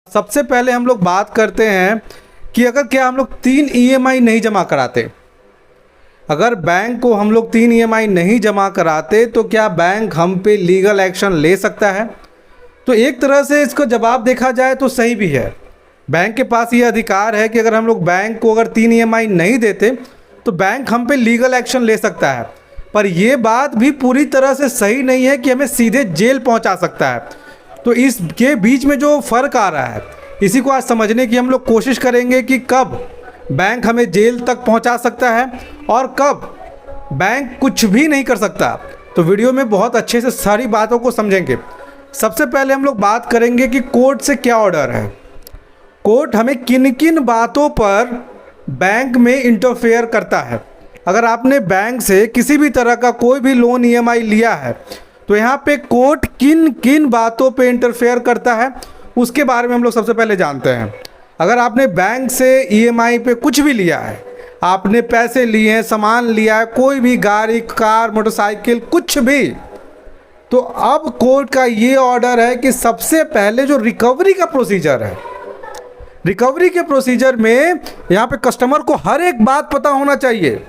सबसे पहले हम लोग बात करते हैं कि अगर क्या हम लोग 3 ईएमआई नहीं जमा कराते, अगर बैंक को हम लोग 3 ईएमआई नहीं जमा कराते तो क्या बैंक हम पे लीगल एक्शन ले सकता है? तो एक तरह से इसको जवाब देखा जाए तो सही भी है। बैंक के पास ये अधिकार है कि अगर हम लोग बैंक को अगर 3 ईएमआई नहीं देते तो बैंक हम पे लीगल एक्शन ले सकता है, पर यह बात भी पूरी तरह से सही नहीं है कि हमें सीधे जेल पहुंचा सकता है। तो इसके बीच में जो फ़र्क आ रहा है इसी को आज समझने की हम लोग कोशिश करेंगे कि कब बैंक हमें जेल तक पहुंचा सकता है और कब बैंक कुछ भी नहीं कर सकता। तो वीडियो में बहुत अच्छे से सारी बातों को समझेंगे। सबसे पहले हम लोग बात करेंगे कि कोर्ट से क्या ऑर्डर है, कोर्ट हमें किन किन बातों पर बैंक में इंटरफेयर करता है। अगर आपने बैंक से किसी भी तरह का कोई भी लोन ईएमआई लिया है तो यहाँ पे कोर्ट किन किन बातों पे इंटरफेयर करता है उसके बारे में हम लोग सबसे पहले जानते हैं। अगर आपने बैंक से ईएमआई पे कुछ भी लिया है, आपने पैसे लिए हैं, सामान लिया है, कोई भी गाड़ी, कार, मोटरसाइकिल, कुछ भी, तो अब कोर्ट का ये ऑर्डर है कि सबसे पहले जो रिकवरी का प्रोसीजर है, रिकवरी के प्रोसीजर में यहाँ पे कस्टमर को हर एक बात पता होना चाहिए।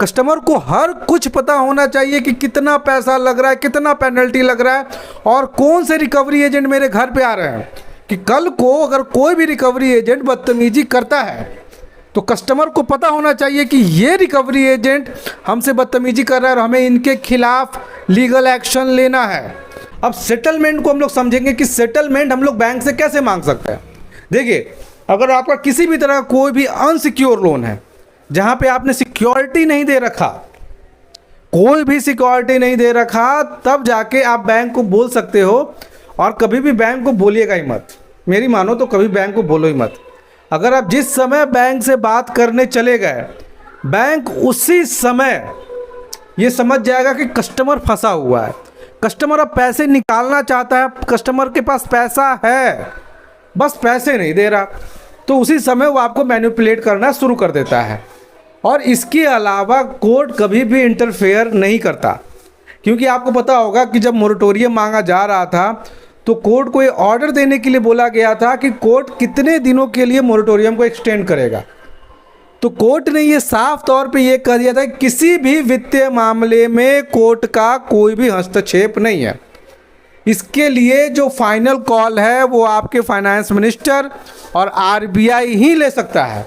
कस्टमर को हर कुछ पता होना चाहिए कि कितना पैसा लग रहा है, कितना पेनल्टी लग रहा है और कौन से रिकवरी एजेंट मेरे घर पे आ रहे हैं। कि कल को अगर कोई भी रिकवरी एजेंट बदतमीजी करता है तो कस्टमर को पता होना चाहिए कि ये रिकवरी एजेंट हमसे बदतमीजी कर रहा है और हमें इनके खिलाफ लीगल एक्शन लेना है। अब सेटलमेंट को हम लोग समझेंगे कि सेटलमेंट हम लोग बैंक से कैसे मांग सकते हैं। देखिए, अगर आपका किसी भी तरह का कोई भी अनसिक्योर लोन है जहाँ पे आपने सिक्योरिटी नहीं दे रखा, कोई भी सिक्योरिटी नहीं दे रखा, तब जाके आप बैंक को बोल सकते हो। और कभी भी बैंक को बोलिएगा ही मत, मेरी मानो तो कभी बैंक को बोलो ही मत। अगर आप जिस समय बैंक से बात करने चले गए, बैंक उसी समय ये समझ जाएगा कि कस्टमर फंसा हुआ है, कस्टमर अब पैसे निकालना चाहता है, कस्टमर के पास पैसा है, बस पैसे नहीं दे रहा, तो उसी समय वो आपको मैनिपुलेट करना शुरू कर देता है। और इसके अलावा कोर्ट कभी भी इंटरफेयर नहीं करता, क्योंकि आपको पता होगा कि जब मोरेटोरियम मांगा जा रहा था तो कोर्ट को ये ऑर्डर देने के लिए बोला गया था कि कोर्ट कितने दिनों के लिए मोरेटोरियम को एक्सटेंड करेगा। तो कोर्ट ने ये साफ तौर पे ये कह दिया था कि किसी भी वित्तीय मामले में कोर्ट का कोई भी हस्तक्षेप नहीं है। इसके लिए जो फाइनल कॉल है वो आपके फाइनेंस मिनिस्टर और आरबीआई ही ले सकता है।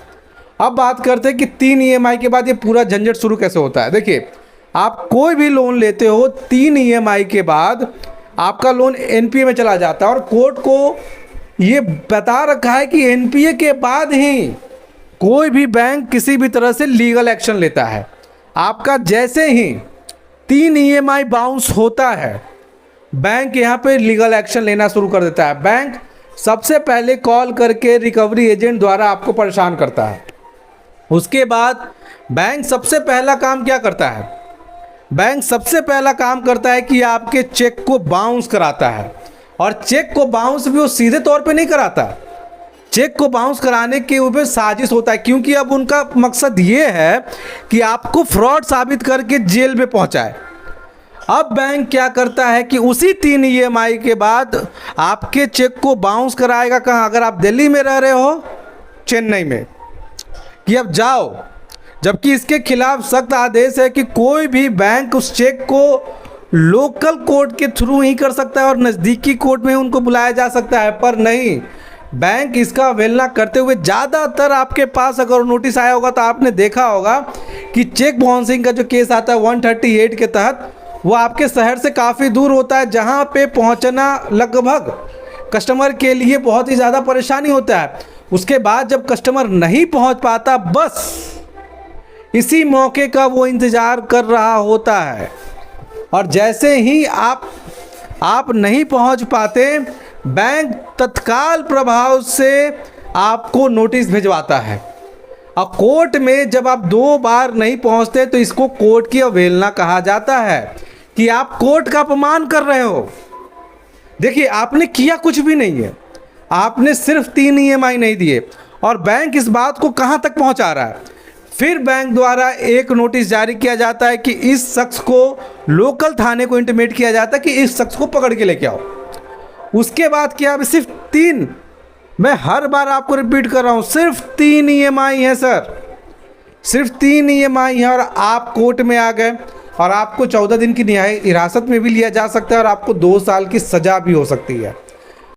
अब बात करते हैं कि 3 ईएमआई के बाद ये पूरा झंझट शुरू कैसे होता है। देखिए, आप कोई भी लोन लेते हो, 3 ईएमआई के बाद आपका लोन एनपीए में चला जाता है और कोर्ट को ये बता रखा है कि एनपीए के बाद ही कोई भी बैंक किसी भी तरह से लीगल एक्शन लेता है। आपका जैसे ही 3 ईएमआई बाउंस होता है, बैंक यहाँ पे लीगल एक्शन लेना शुरू कर देता है। बैंक सबसे पहले कॉल करके रिकवरी एजेंट द्वारा आपको परेशान करता है। उसके बाद बैंक सबसे पहला काम क्या करता है, बैंक सबसे पहला काम करता है कि आपके चेक को बाउंस कराता है। और चेक को बाउंस भी वो सीधे तौर पे नहीं कराता, चेक को बाउंस कराने के ऊपर साजिश होता है, क्योंकि अब उनका मकसद ये है कि आपको फ्रॉड साबित करके जेल में पहुंचाए। अब बैंक क्या करता है कि उसी 3 ईएमआई के बाद आपके चेक को बाउंस कराएगा। कहाँ? अगर आप दिल्ली में रह रहे हो, चेन्नई में, कि अब जाओ, जबकि इसके खिलाफ सख्त आदेश है कि कोई भी बैंक उस चेक को लोकल कोर्ट के थ्रू ही कर सकता है और नज़दीकी कोर्ट में उनको बुलाया जा सकता है, पर नहीं, बैंक इसका अवहेलना करते हुए ज़्यादातर आपके पास अगर नोटिस आया होगा तो आपने देखा होगा कि चेक बाउंसिंग का जो केस आता है 138 के तहत, वो आपके शहर से काफ़ी दूर होता है, जहाँ पे पहुँचना लगभग कस्टमर के लिए बहुत ही ज़्यादा परेशानी होता है। उसके बाद जब कस्टमर नहीं पहुँच पाता, बस इसी मौके का वो इंतज़ार कर रहा होता है। और जैसे ही आप नहीं पहुंच पाते, बैंक तत्काल प्रभाव से आपको नोटिस भिजवाता है। और कोर्ट में जब आप 2 बार नहीं पहुंचते तो इसको कोर्ट की अवहेलना कहा जाता है कि आप कोर्ट का अपमान कर रहे हो। देखिए, आपने किया कुछ भी नहीं है, आपने सिर्फ 3 ईएमआई नहीं दिए और बैंक इस बात को कहां तक पहुंचा रहा है। फिर बैंक द्वारा एक नोटिस जारी किया जाता है कि इस शख्स को लोकल थाने को इंटीमेट किया जाता है कि इस शख्स को पकड़ के लेके आओ। उसके बाद क्या, अब सिर्फ 3 मैं हर बार आपको रिपीट कर रहा हूँ, सिर्फ 3 ईएमआई है सर, सिर्फ 3 ईएमआई है। और आप कोर्ट में आ गए और आपको 14 दिन की न्यायिक हिरासत में भी लिया जा सकता है और आपको 2 साल की सज़ा भी हो सकती है।